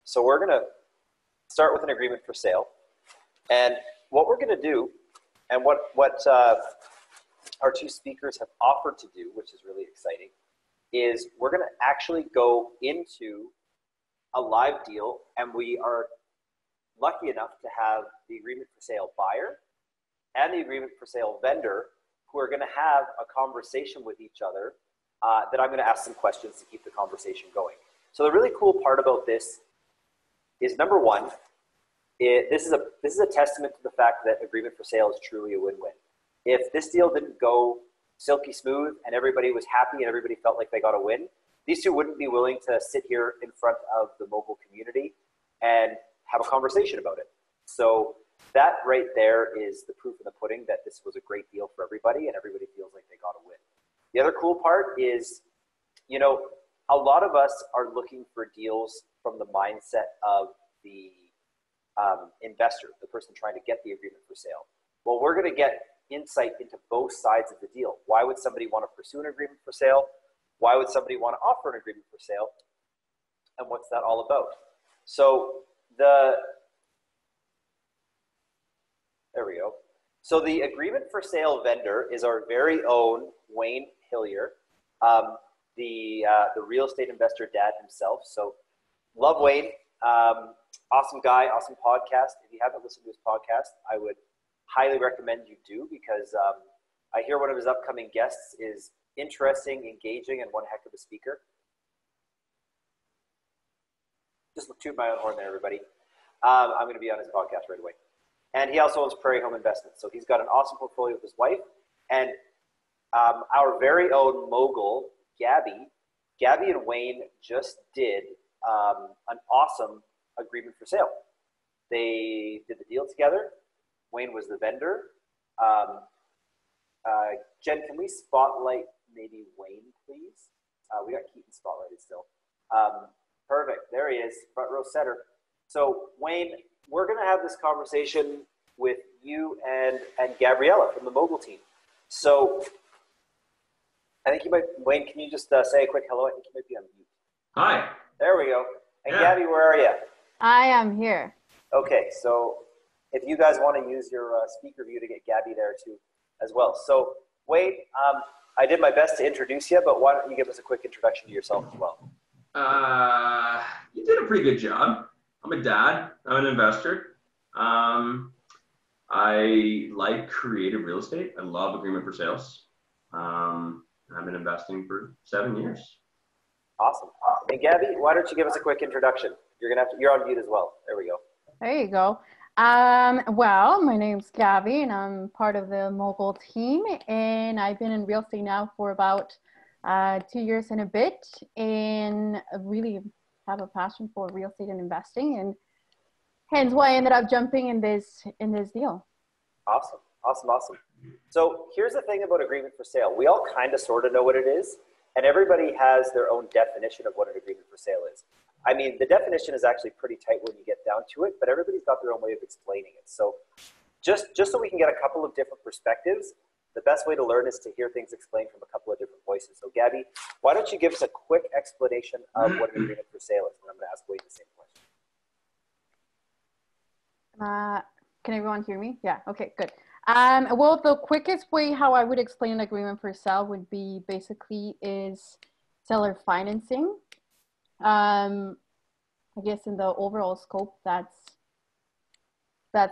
So we're going to start with an agreement for sale. And what we're going to do, and what our two speakers have offered to do, which is really exciting, is we're going to actually go into a live deal, and we are lucky enough to have the agreement for sale buyer and the agreement for sale vendor who are going to have a conversation with each other that I'm going to ask some questions to keep the conversation going. So the really cool part about this is, number one, this is a testament to the fact that agreement for sale is truly a win-win. If this deal didn't go silky smooth and everybody was happy and everybody felt like they got a win, these two wouldn't be willing to sit here in front of the Mogul community and have a conversation about it. So that right there is the proof in the pudding that this was a great deal for everybody and everybody feels like they got a win. The other cool part is, you know, a lot of us are looking for deals from the mindset of the investor, the person trying to get the agreement for sale. Well, we're going to get insight into both sides of the deal. Why would somebody want to pursue an agreement for sale? Why would somebody want to offer an agreement for sale? And what's that all about? So there we go. So the agreement for sale vendor is our very own Wayne Hillier, the real estate investor dad himself. So love Wayne. Awesome guy, awesome podcast. If you haven't listened to his podcast, I would highly recommend you do, because I hear one of his upcoming guests is interesting, engaging, and one heck of a speaker. Just toot my own horn there, everybody. I'm going to be on his podcast right away. And he also owns Prairie Home Investments. So he's got an awesome portfolio with his wife. And our very own mogul, Gabby and Wayne just did an awesome agreement for sale. They did the deal together. Wayne was the vendor. Jen, can we spotlight maybe Wayne, please? We got Keaton spotlighted still. Perfect. There he is, front row center. So Wayne, we're going to have this conversation with you and Gabriela from the Mogul team. So I think you might, Wayne, can you just say a quick hello? I think you might be on mute. Hi. There we go. And Yeah. Gabby, where are you? I am here. Okay, so if you guys want to use your speaker view to get Gabby there too as well. So Wayne, I did my best to introduce you, but why don't you give us a quick introduction to yourself as well? You did a pretty good job. I'm a dad. I'm an investor. I like creative real estate. I love agreement for sales. I've been investing for 7 years. Awesome. And Gabby, why don't you give us a quick introduction? You're on mute as well. There we go. There you go. Well, my name's Gabby, and I'm part of the Mogul team, and I've been in real estate now for about 2 years and a bit, and I really have a passion for real estate and investing, and hence why I ended up jumping in this deal. Awesome. So here's the thing about agreement for sale. We all kind of sort of know what it is, and everybody has their own definition of what an agreement for sale is. I mean, the definition is actually pretty tight when you get down to it, but everybody's got their own way of explaining it. So just so we can get a couple of different perspectives, the best way to learn is to hear things explained from a couple of different voices. So Gabby, why don't you give us a quick explanation of what an agreement for sale is, and I'm going to ask Wade the same question. Can everyone hear me? Yeah, okay, good. Well, the quickest way how I would explain an agreement for sale would be basically is seller financing. I guess in the overall scope, that's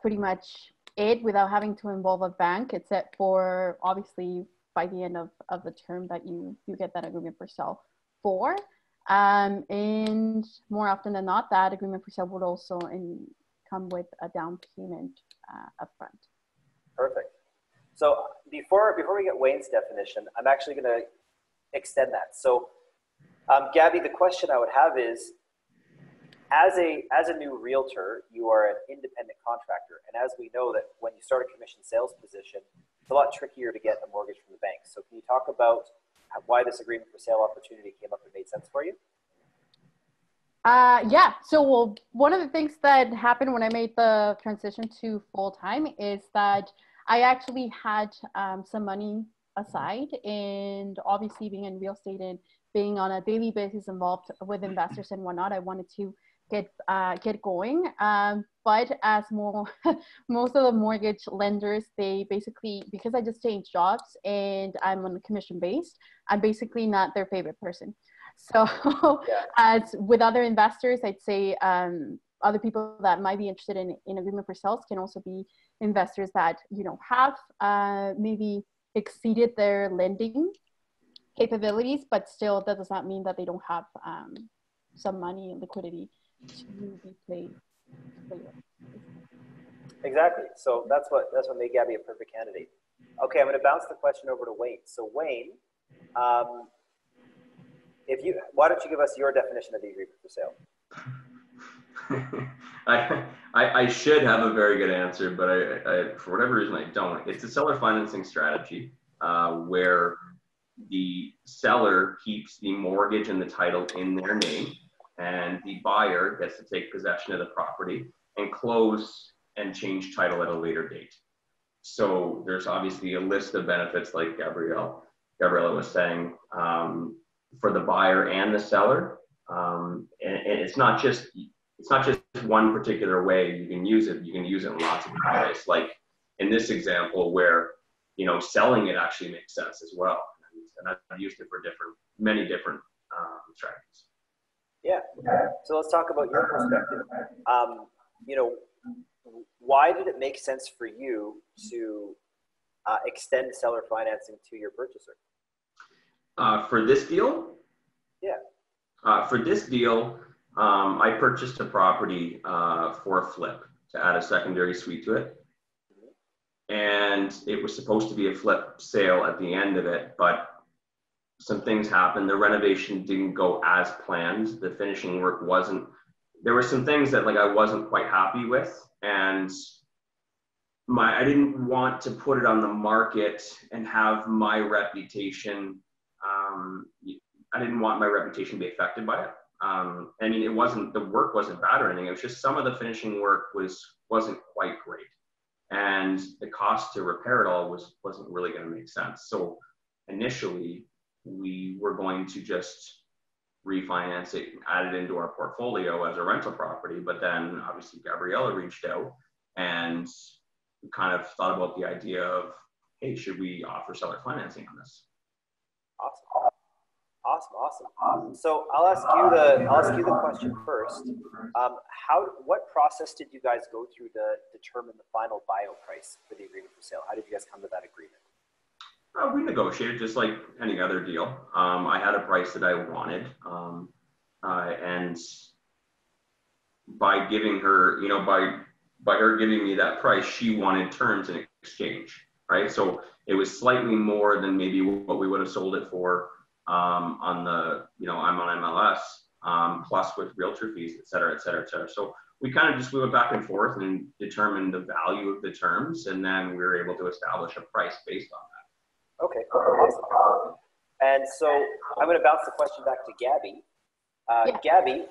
pretty much it, without having to involve a bank, except for obviously by the end of the term that you get that agreement for sale for. And more often than not, that agreement for sale would also come with a down payment upfront. Perfect. So before we get Wayne's definition, I'm actually going to extend that. So Gabby, the question I would have is, as a new realtor, you are an independent contractor. And as we know that when you start a commission sales position, it's a lot trickier to get a mortgage from the bank. So can you talk about why this agreement for sale opportunity came up and made sense for you? Yeah. So one of the things that happened when I made the transition to full-time is that I actually had some money aside, and obviously being in real estate and being on a daily basis involved with investors and whatnot, I wanted to get going. But as most of the mortgage lenders, they basically, because I just changed jobs and I'm on the commission based, I'm basically not their favorite person. So as with other investors, I'd say other people that might be interested in agreement for sales can also be investors that, you know, have maybe exceeded their lending capabilities, but still that does not mean that they don't have some money and liquidity to be played. Exactly. So that's what made Gabby a perfect candidate. Okay, I'm going to bounce the question over to Wayne. So Wayne, why don't you give us your definition of the agreement for sale? I should have a very good answer, but I for whatever reason I don't. It's a seller financing strategy where the seller keeps the mortgage and the title in their name, and the buyer gets to take possession of the property and close and change title at a later date. So there's obviously a list of benefits, like Gabriela was saying, for the buyer and the seller. And it's not just one particular way you can use it. You can use it in lots of different ways. Like in this example, where, you know, selling it actually makes sense as well. And I've used it for many different strategies. Yeah. So let's talk about your perspective. You know, why did it make sense for you to extend seller financing to your purchaser? For this deal? Yeah. For this deal, I purchased a property for a flip to add a secondary suite to it. And it was supposed to be a flip sale at the end of it, but some things happened. The renovation didn't go as planned. The finishing work wasn't, there were some things that, like, I wasn't quite happy with. And I didn't want to put it on the market and have my reputation, I didn't want my reputation to be affected by it. I mean, the work wasn't bad or anything. It was just some of the finishing work wasn't quite great. And the cost to repair it all wasn't really going to make sense. So initially, we were going to just refinance it and add it into our portfolio as a rental property. But then obviously Gabriela reached out and we kind of thought about the idea of, hey, should we offer seller financing on this? Awesome. So I'll ask you the question first. What process did you guys go through to determine the final buyout price for the agreement for sale? How did you guys come to that agreement? We negotiated just like any other deal. I had a price that I wanted, and by giving her, you know, by her giving me that price, she wanted terms in exchange, right? So it was slightly more than maybe what we would have sold it for on the, you know, I'm on MLS, plus with realtor fees, et cetera, et cetera, et cetera. So we kind of we went back and forth and determined the value of the terms, and then we were able to establish a price based on that. Okay, awesome. And so I'm going to bounce the question back to Gabby. Gabby,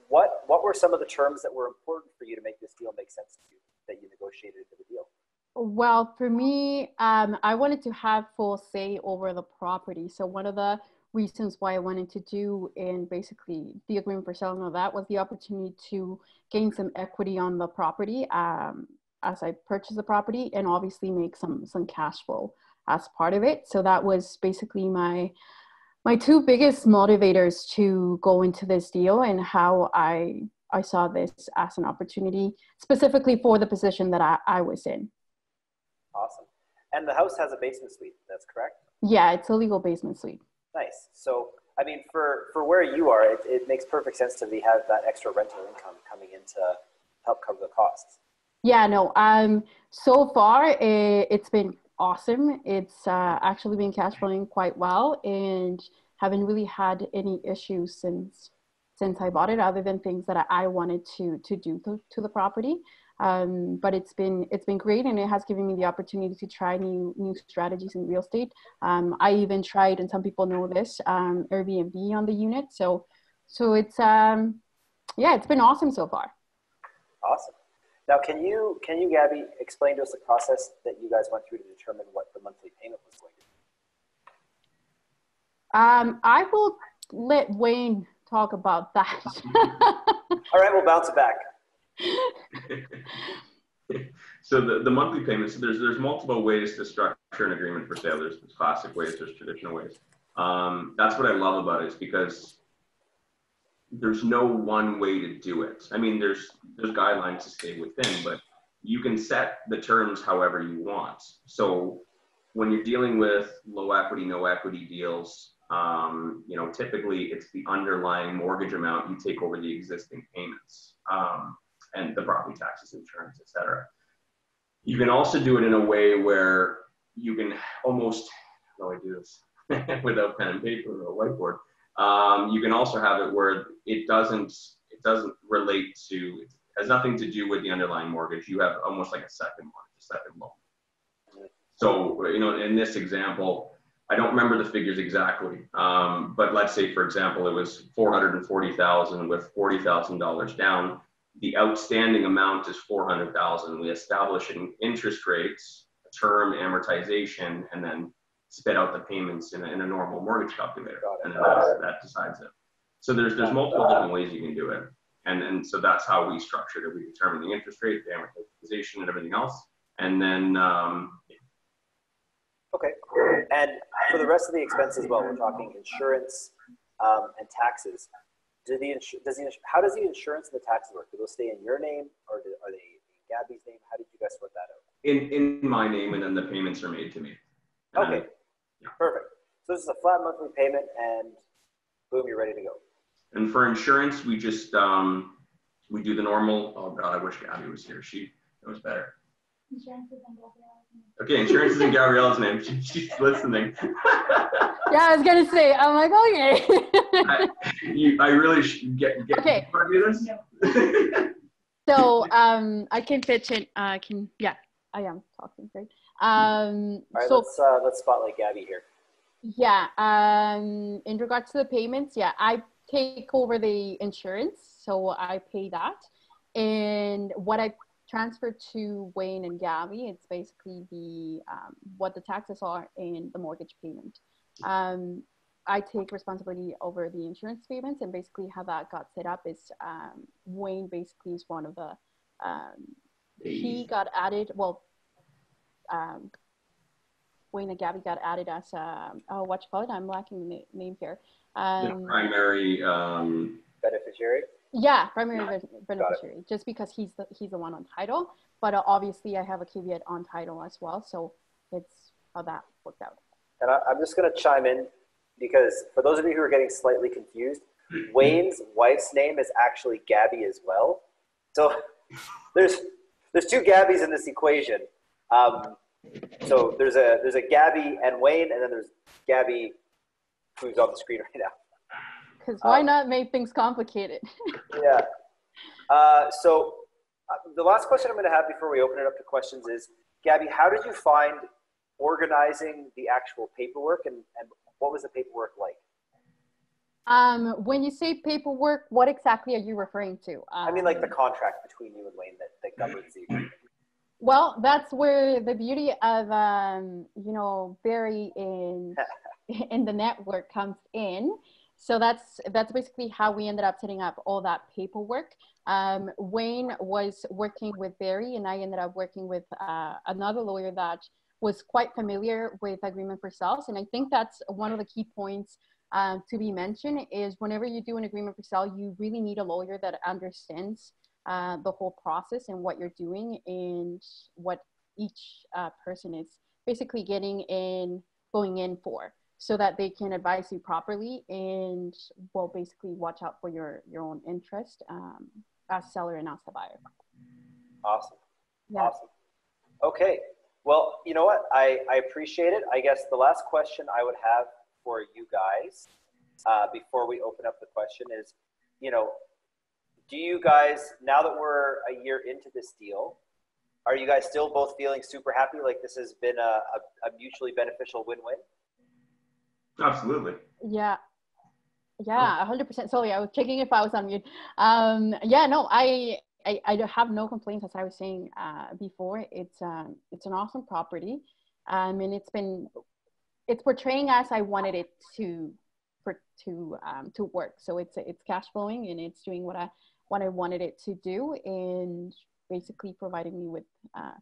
what were some of the terms that were important for you to make this deal make sense to you, that you negotiated for the deal? Well, for me, I wanted to have full say over the property. So one of the reasons why I wanted to do in basically the agreement for sale and all that was the opportunity to gain some equity on the property as I purchase the property, and obviously make some cash flow as part of it. So that was basically my two biggest motivators to go into this deal, and how I saw this as an opportunity specifically for the position that I was in. Awesome. And the house has a basement suite, that's correct? Yeah, it's a legal basement suite. Nice. So, I mean, for where you are, it makes perfect sense to have that extra rental income coming in to help cover the costs. Yeah, no, so far it's been awesome. It's actually been cash flowing quite well, and haven't really had any issues since I bought it, other than things that I wanted to do to the property. But it's been great, and it has given me the opportunity to try new strategies in real estate. I even tried, and some people know this, Airbnb on the unit. So it's it's been awesome so far. Awesome. Now, can you, Gabby, explain to us the process that you guys went through to determine what the monthly payment was going to be? I will let Wayne talk about that. All right, we'll bounce it back. So the monthly payments, so there's multiple ways to structure an agreement for sale. There's classic ways, there's traditional ways. That's what I love about it, is because there's no one way to do it. I mean, there's guidelines to stay within, but you can set the terms however you want. So when you're dealing with low equity, no equity deals, you know, typically it's the underlying mortgage amount, you take over the existing payments, and the property taxes, insurance, etc. You can also do it in a way where you can almost, how do I do this without pen and paper or a whiteboard? You can also have it where it doesn't relate to, it has nothing to do with the underlying mortgage. You have almost like a second mortgage, a second loan. So, you know, in this example, I don't remember the figures exactly, but let's say, for example, it was $440,000 with $40,000 down. The outstanding amount is $400,000. We establish an interest rates, a term, amortization, and then spit out the payments in a normal mortgage calculator, and then that decides it. So there's multiple different ways you can do it, and so that's how we structured it. We determine the interest rate, the amortization, and everything else, and then. Okay, and for the rest of the expenses, well, we're talking insurance and taxes. How does the insurance and the taxes work? Do those stay in your name, or are they in Gabby's name? How did you guys sort that out? In my name, and then the payments are made to me. Okay, yeah. Perfect. So this is a flat monthly payment, and boom, you're ready to go. And for insurance, we just we do the normal. Oh God, I wish Gabby was here. She knows better. Insurance is in Gabriela's name. Okay, insurance is in Gabriela's name. She's listening. Yeah, I was gonna say. I'm like, okay. I really should get. Okay. Want to do this? So I can pitch it. I am talking, right? All right, so let's spotlight Gabby here. Yeah. In regards to the payments, yeah, I take over the insurance, so I pay that, and what I transfer to Wayne and Gabby, it's basically the what the taxes are and the mortgage payment. I take responsibility over the insurance payments, and basically how that got set up is Wayne basically is one of the he got added. Well, Wayne and Gabby got added as what you call it? I'm lacking the name here. The primary beneficiary. Yeah, primary beneficiary. Just because he's the one on title, but obviously I have a caveat on title as well, so it's how that worked out. And I'm just going to chime in, because for those of you who are getting slightly confused, Wayne's wife's name is actually Gabby as well. So there's two Gabbys in this equation. So there's a Gabby and Wayne, and then there's Gabby, who's on the screen right now. Because why not make things complicated? Yeah. So the last question I'm going to have before we open it up to questions is, Gabby, how did you find organizing the actual paperwork, and what was the paperwork like? When you say paperwork, what exactly are you referring to? I mean, like the contract between you and Wayne that governs the agreement. Well, that's where the beauty of, Barry in the network comes in. So that's basically how we ended up setting up all that paperwork. Wayne was working with Barry, and I ended up working with another lawyer that was quite familiar with agreement for sales. And I think that's one of the key points to be mentioned is whenever you do an agreement for sale, you really need a lawyer that understands the whole process and what you're doing and what each person is basically going in for, so that they can advise you properly and will basically watch out for your own interest as seller and as the buyer. Awesome. Yeah. Awesome. Okay. Well, you know what? I appreciate it. I guess the last question I would have for you guys before we open up the question is, do you guys, now that we're a year into this deal, are you guys still both feeling super happy? Like this has been a mutually beneficial win-win? Absolutely. Yeah. Yeah, 100%. Sorry, I was checking if I was on mute. Yeah, no, I have no complaints, as I was saying before. It's an awesome property. And it's portraying as I wanted it to work. So it's cash flowing, and it's doing what what I wanted it to do, and basically providing me with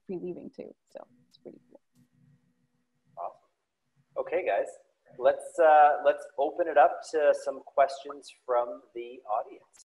free leaving too. So it's pretty cool. Awesome. Okay, guys, let's open it up to some questions from the audience.